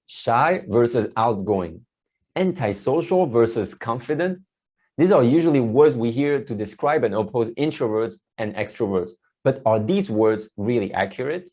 shy versus outgoing, antisocial versus confident. These are usually words we hear to describe and oppose introverts and extroverts. But are these words really accurate?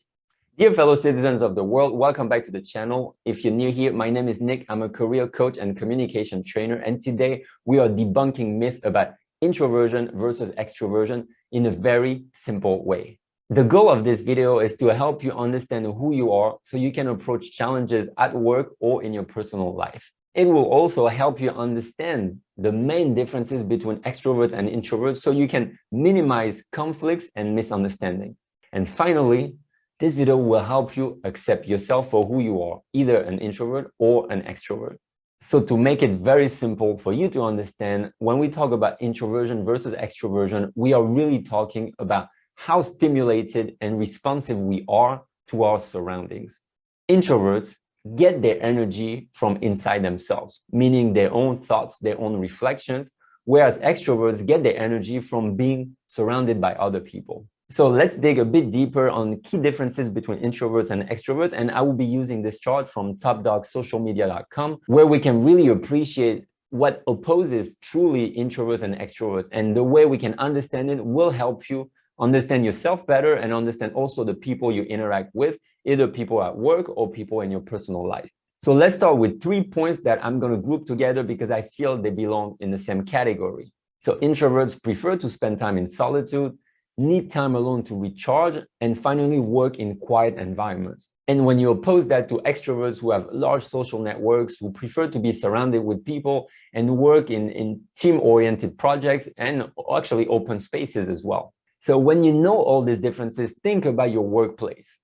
Dear fellow citizens of the world, welcome back to the channel. If you're new here, my name is Nick. I'm a career coach and communication trainer. And today we are debunking myths about introversion versus extroversion in a very simple way. The goal of this video is to help you understand who you are so you can approach challenges at work or in your personal life. It will also help you understand the main differences between extroverts and introverts so you can minimize conflicts and misunderstanding. And finally, this video will help you accept yourself for who you are, either an introvert or an extrovert. So to make it very simple for you to understand, when we talk about introversion versus extroversion, we are really talking about how stimulated and responsive we are to our surroundings. Introverts get their energy from inside themselves, meaning their own thoughts, their own reflections, whereas extroverts get their energy from being surrounded by other people. So let's dig a bit deeper on key differences between introverts and extroverts. And I will be using this chart from topdogsocialmedia.com, where we can really appreciate what opposes truly introverts and extroverts. And the way we can understand it will help you understand yourself better and understand also the people you interact with, either people at work or people in your personal life. So let's start with 3 points that I'm going to group together because I feel they belong in the same category. So introverts prefer to spend time in solitude, need time alone to recharge, and finally work in quiet environments. And when you oppose that to extroverts who have large social networks, who prefer to be surrounded with people and work in team-oriented projects and actually open spaces as well. So when you know all these differences, think about your workplace,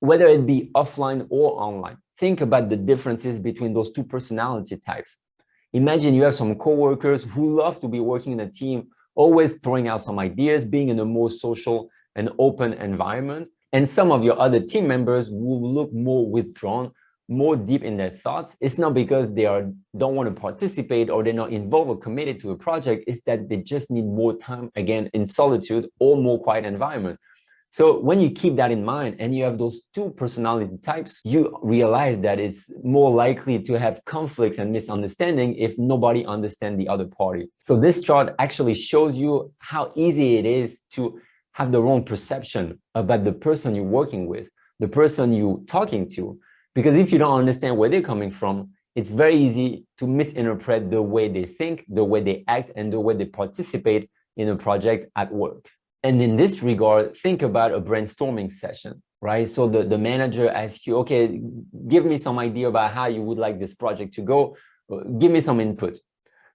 whether it be offline or online. Think about the differences between those two personality types. Imagine you have some coworkers who love to be working in a team, always throwing out some ideas, being in a more social and open environment. And some of your other team members will look more withdrawn, more deep in their thoughts. It's not because they don't want to participate or they're not involved or committed to a project. It's that they just need more time, again, in solitude or more quiet environment. So when you keep that in mind and you have those two personality types, you realize that it's more likely to have conflicts and misunderstanding if nobody understands the other party. So this chart actually shows you how easy it is to have the wrong perception about the person you're working with, the person you're talking to. Because if you don't understand where they're coming from, it's very easy to misinterpret the way they think, the way they act, and the way they participate in a project at work. And in this regard, think about a brainstorming session, right? So the manager asks you, okay, give me some idea about how you would like this project to go. Give me some input.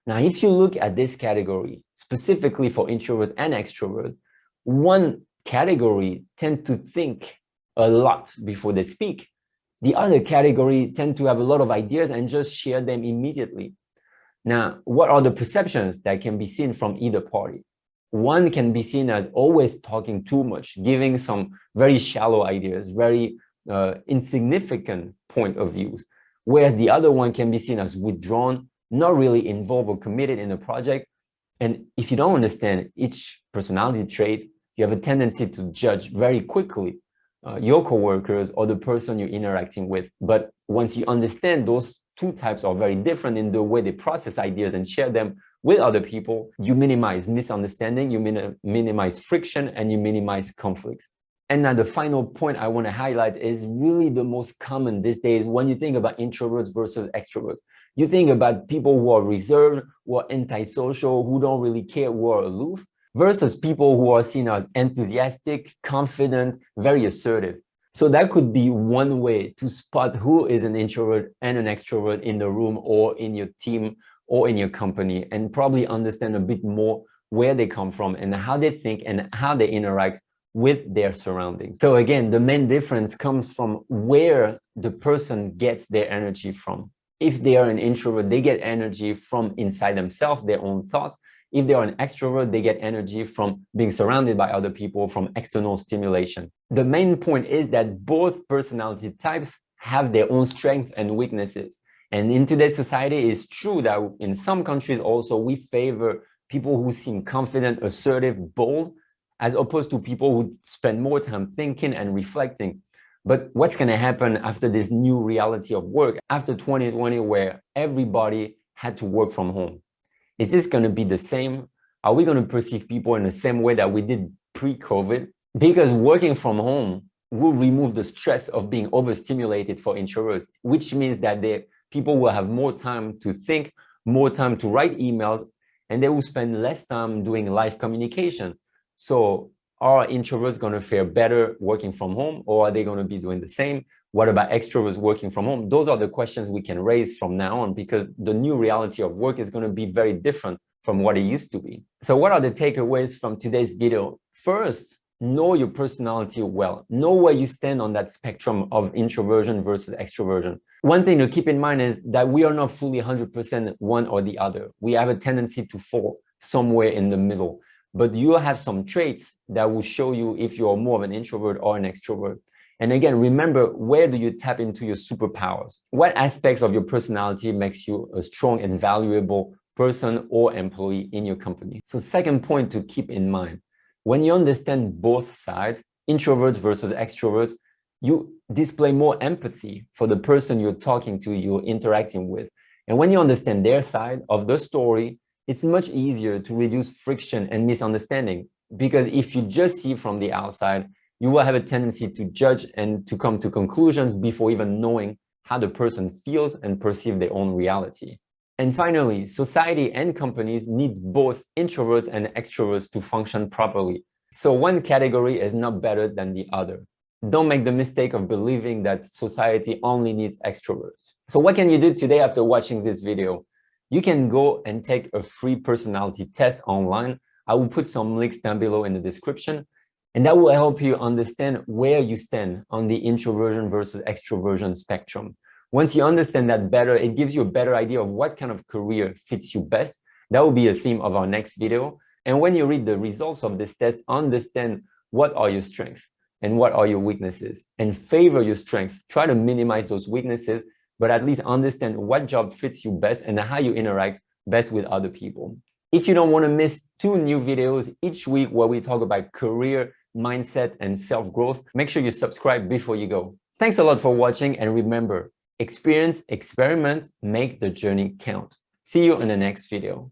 Now, if you look at this category, specifically for introvert and extrovert, one category tend to think a lot before they speak. The other category tend to have a lot of ideas and just share them immediately. Now, what are the perceptions that can be seen from either party? One can be seen as always talking too much, giving some very shallow ideas, very insignificant point of views, whereas the other one can be seen as withdrawn, not really involved or committed in the project. And if you don't understand each personality trait, you have a tendency to judge very quickly your coworkers or the person you're interacting with. But once you understand those two types are very different in the way they process ideas and share them with other people, you minimize misunderstanding, you minimize friction, and you minimize conflicts. And now the final point I want to highlight is really the most common these days when you think about introverts versus extroverts. You think about people who are reserved, who are antisocial, who don't really care, who are aloof, versus people who are seen as enthusiastic, confident, very assertive. So that could be one way to spot who is an introvert and an extrovert in the room or in your team or in your company, and probably understand a bit more where they come from and how they think and how they interact with their surroundings. So again, the main difference comes from where the person gets their energy from. If they are an introvert, they get energy from inside themselves, their own thoughts. If they are an extrovert, they get energy from being surrounded by other people, from external stimulation. The main point is that both personality types have their own strengths and weaknesses. And in today's society, it's true that in some countries also, we favor people who seem confident, assertive, bold, as opposed to people who spend more time thinking and reflecting. But what's going to happen after this new reality of work, after 2020, where everybody had to work from home? Is this going to be the same? Are we going to perceive people in the same way that we did pre-COVID? Because working from home will remove the stress of being overstimulated for introverts, which means that people will have more time to think, more time to write emails, and they will spend less time doing live communication. So are introverts going to fare better working from home, or are they going to be doing the same? What about extroverts working from home? Those are the questions we can raise from now on, because the new reality of work is going to be very different from what it used to be. So what are the takeaways from today's video? First, know your personality well. Know where you stand on that spectrum of introversion versus extroversion. One thing to keep in mind is that we are not fully 100% one or the other. We have a tendency to fall somewhere in the middle, but you have some traits that will show you if you're more of an introvert or an extrovert. And again, remember, where do you tap into your superpowers? What aspects of your personality makes you a strong and valuable person or employee in your company? So second point to keep in mind, when you understand both sides, introverts versus extroverts, you display more empathy for the person you're talking to, you're interacting with. And when you understand their side of the story, it's much easier to reduce friction and misunderstanding. Because if you just see from the outside, you will have a tendency to judge and to come to conclusions before even knowing how the person feels and perceive their own reality. And finally, society and companies need both introverts and extroverts to function properly. So one category is not better than the other. Don't make the mistake of believing that society only needs extroverts. So what can you do today after watching this video? You can go and take a free personality test online. I will put some links down below in the description. And that will help you understand where you stand on the introversion versus extroversion spectrum. Once you understand that better, it gives you a better idea of what kind of career fits you best. That will be a theme of our next video. And when you read the results of this test, understand what are your strengths and what are your weaknesses, and favor your strengths. Try to minimize those weaknesses, but at least understand what job fits you best and how you interact best with other people. If you don't want to miss 2 new videos each week where we talk about career, mindset, and self-growth, make sure you subscribe before you go. Thanks a lot for watching, and remember, experience, experiment, make the journey count. See you in the next video.